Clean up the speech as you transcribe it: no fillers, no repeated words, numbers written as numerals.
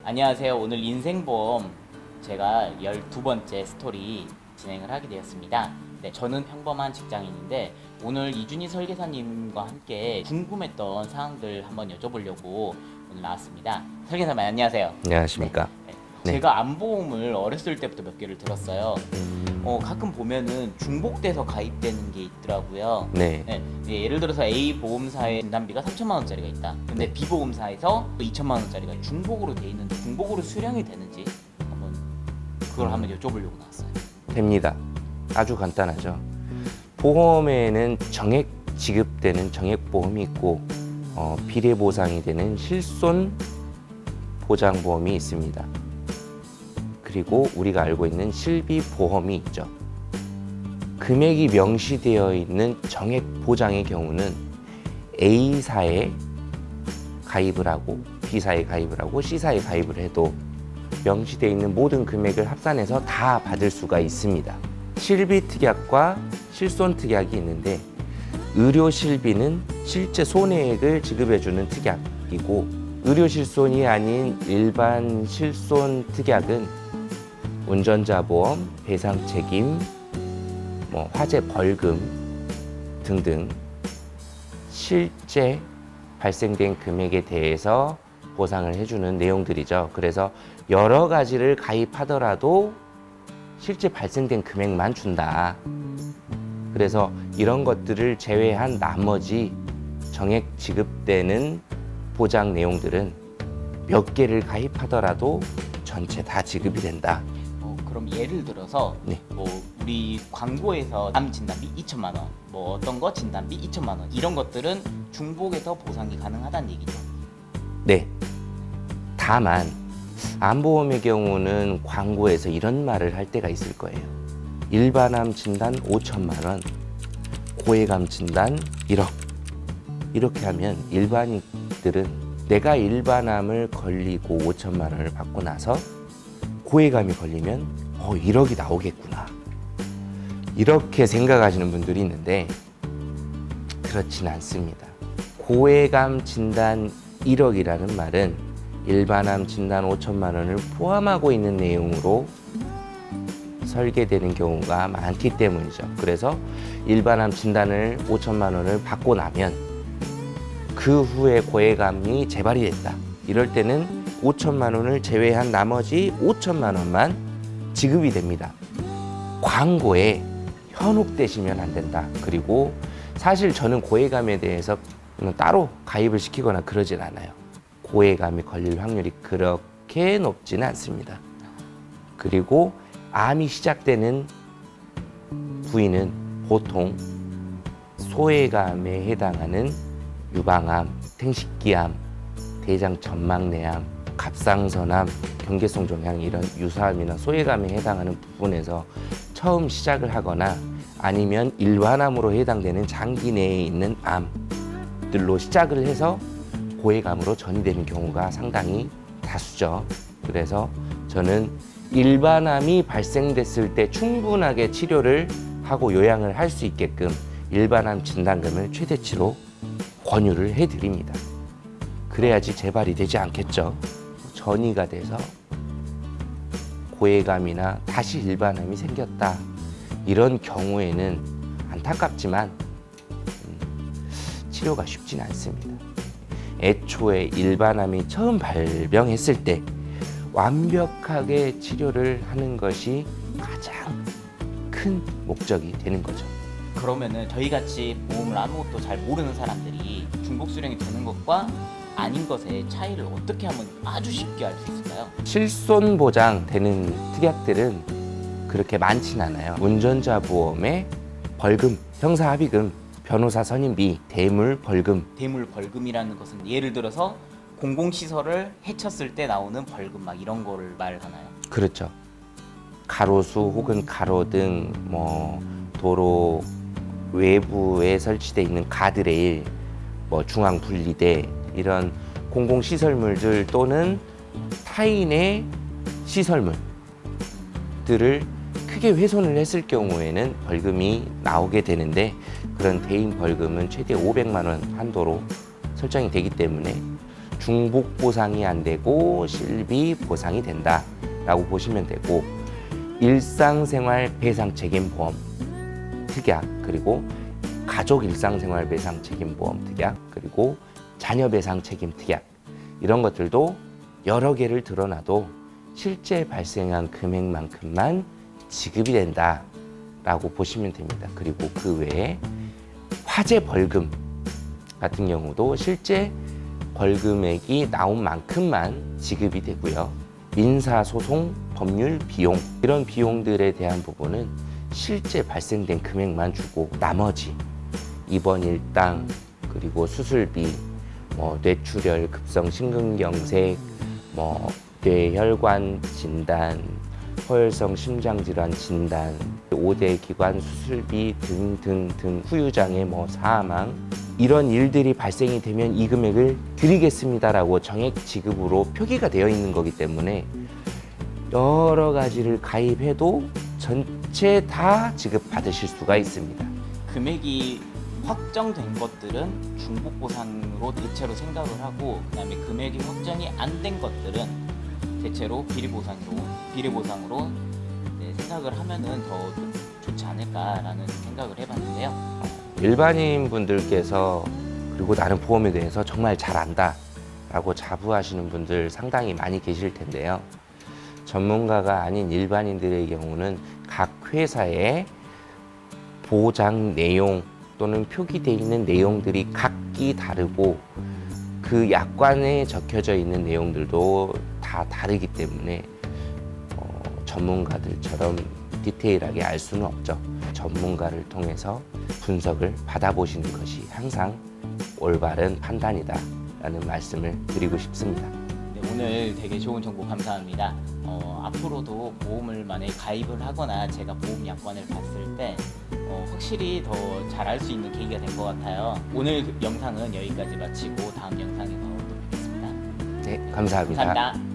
안녕하세요. 오늘 인생보험 제가 12번째 스토리 진행을 하게 되었습니다. 네, 저는 평범한 직장인인데 오늘 이준희 설계사님과 함께 궁금했던 사항들 한번 여쭤보려고 오늘 나왔습니다. 설계사님 안녕하세요. 안녕하십니까. 네. 제가 암보험을 어렸을 때부터 몇 개를 들었어요. 가끔 보면은 중복돼서 가입되는 게 있더라고요. 네. 예를 들어서 A 보험사의 진단비가 3천만 원짜리가 있다. 근데 네. B 보험사에서 2천만 원짜리가 중복으로 돼 있는데 중복으로 수령이 되는지 그걸 한번 여쭤보려고 나왔어요. 됩니다. 아주 간단하죠. 보험에는 정액 지급되는 정액보험이 있고 비례 보상이 되는 실손 보장보험이 있습니다. 그리고 우리가 알고 있는 실비보험이 있죠. 금액이 명시되어 있는 정액 보장의 경우는 A사에 가입을 하고 B사에 가입을 하고 C사에 가입을 해도 명시되어 있는 모든 금액을 합산해서 다 받을 수가 있습니다. 실비특약과 실손특약이 있는데 의료실비는 실제 손해액을 지급해주는 특약이고 의료실손이 아닌 일반 실손특약은 운전자보험, 배상책임, 화재 벌금 등등 실제 발생된 금액에 대해서 보상을 해주는 내용들이죠. 그래서 여러 가지를 가입하더라도 실제 발생된 금액만 준다. 그래서 이런 것들을 제외한 나머지 정액 지급되는 보장 내용들은 몇 개를 가입하더라도 전체 다 지급이 된다. 그럼 예를 들어서 네. 우리 광고에서 암 진단비 2천만 원, 어떤 거 진단비 2천만 원 이런 것들은 중복해서 보상이 가능하다는 얘기죠. 네. 다만 암보험의 경우는 광고에서 이런 말을 할 때가 있을 거예요. 일반암 진단 5천만 원, 고액암 진단 1억. 이렇게 하면 일반인들은 내가 일반암을 걸리고 5천만 원을 받고 나서 고액암이 걸리면 1억이 나오겠구나. 이렇게 생각하시는 분들이 있는데 그렇지는 않습니다. 고액암 진단 1억이라는 말은 일반암 진단 5천만 원을 포함하고 있는 내용으로 설계되는 경우가 많기 때문이죠. 그래서 일반암 진단을 5천만 원을 받고 나면 그 후에 고액암이 재발이 됐다. 이럴 때는 5천만 원을 제외한 나머지 5천만 원만 지급이 됩니다. 광고에 현혹되시면 안 된다. 그리고 사실 저는 고액암에 대해서 따로 가입을 시키거나 그러진 않아요. 고액암이 걸릴 확률이 그렇게 높지는 않습니다. 그리고 암이 시작되는 부위는 보통 소외감에 해당하는 유방암, 생식기암, 대장점막내암, 갑상선암, 경계성종양 이런 유사암이나 소외감에 해당하는 부분에서 처음 시작을 하거나 아니면 일반암으로 해당되는 장기 내에 있는 암들로 시작을 해서 고액암으로 전이되는 경우가 상당히 다수죠. 그래서 저는 일반암이 발생됐을 때 충분하게 치료를 하고 요양을 할 수 있게끔 일반암 진단금을 최대치로 권유를 해드립니다. 그래야지 재발이 되지 않겠죠. 전이가 돼서 고액암이나 다시 일반암이 생겼다. 이런 경우에는 안타깝지만 치료가 쉽진 않습니다. 애초에 일반암이 처음 발병했을 때 완벽하게 치료를 하는 것이 가장 큰 목적이 되는 거죠. 그러면은 저희같이 보험을 아무것도 잘 모르는 사람들이 중복 수령이 되는 것과 아닌 것의 차이를 어떻게 하면 아주 쉽게 알 수 있을까요? 실손 보장 되는 특약들은 그렇게 많진 않아요. 운전자 보험의 벌금, 형사합의금, 변호사 선임비, 대물 벌금. 대물 벌금이라는 것은 예를 들어서 공공시설을 해쳤을 때 나오는 벌금 이런 거를 말하나요? 그렇죠. 가로수 혹은 가로등, 도로 외부에 설치되어 있는 가드레일, 중앙 분리대 이런 공공시설물들 또는 타인의 시설물들을 크게 훼손을 했을 경우에는 벌금이 나오게 되는데 그런 대인 벌금은 최대 500만 원 한도로 설정이 되기 때문에 중복 보상이 안 되고 실비 보상이 된다라고 보시면 되고, 일상생활 배상책임보험 특약, 그리고 가족 일상생활 배상책임보험 특약, 그리고 자녀 배상책임 특약, 이런 것들도 여러 개를 드러나도 실제 발생한 금액만큼만 지급이 된다라고 보시면 됩니다. 그리고 그 외에 화재 벌금 같은 경우도 실제 벌금액이 나온 만큼만 지급이 되고요. 민사소송 법률 비용, 이런 비용들에 대한 부분은 실제 발생된 금액만 주고, 나머지 입원 일당, 그리고 수술비, 뇌출혈, 급성 심근경색, 뇌혈관 진단, 허혈성 심장질환 진단, 5대 기관 수술비 등등등, 후유장애, 사망, 이런 일들이 발생이 되면 이 금액을 드리겠습니다라고 정액 지급으로 표기가 되어 있는 거기 때문에 여러 가지를 가입해도 전체 다 지급받으실 수가 있습니다. 금액이 확정된 것들은 중복보상으로 대체로 생각을 하고, 그다음에 금액이 확정이 안 된 것들은 대체로 비례보상으로 생각을 하면은 더 좋지 않을까라는 생각을 해봤는데요. 일반인 분들께서 그리고 나는 보험에 대해서 정말 잘 안다 라고 자부하시는 분들 상당히 많이 계실 텐데요. 전문가가 아닌 일반인들의 경우는 각 회사의 보장 내용 또는 표기되어 있는 내용들이 각기 다르고, 그 약관에 적혀져 있는 내용들도 다 다르기 때문에 전문가들처럼 디테일하게 알 수는 없죠. 전문가를 통해서 분석을 받아보시는 것이 항상 올바른 판단이다라는 말씀을 드리고 싶습니다. 네, 오늘 되게 좋은 정보 감사합니다. 앞으로도 보험을 만약에 가입을 하거나 제가 보험 약관을 봤을 때 확실히 더 잘 알 수 있는 계기가 된 것 같아요. 오늘 영상은 여기까지 마치고 다음 영상에서 또 뵙겠습니다. 네, 감사합니다. 감사합니다.